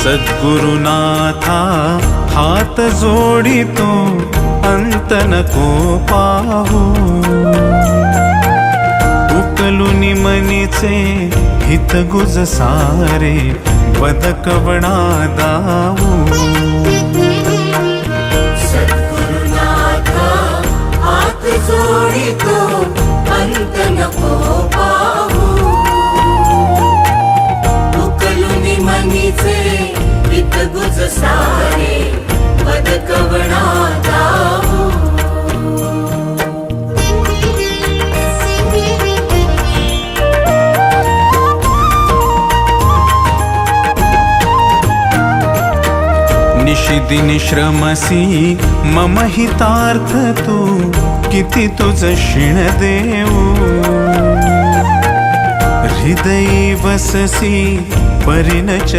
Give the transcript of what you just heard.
सद्गुरुनाथा हात जोडितो अंत नको पाहू उकलुनी मनीचे हित गुज सारे बदकवणा दाऊ सद्गुरुनाथा हात जोडितो अंत नको पाहू उकलुनी मनीचे हित गुज सारे बदकवणा दाऊ निशिदिनी श्रमसी मम हितार्थ तू किती तुझ शिण देऊ हृदयी वससी परिणच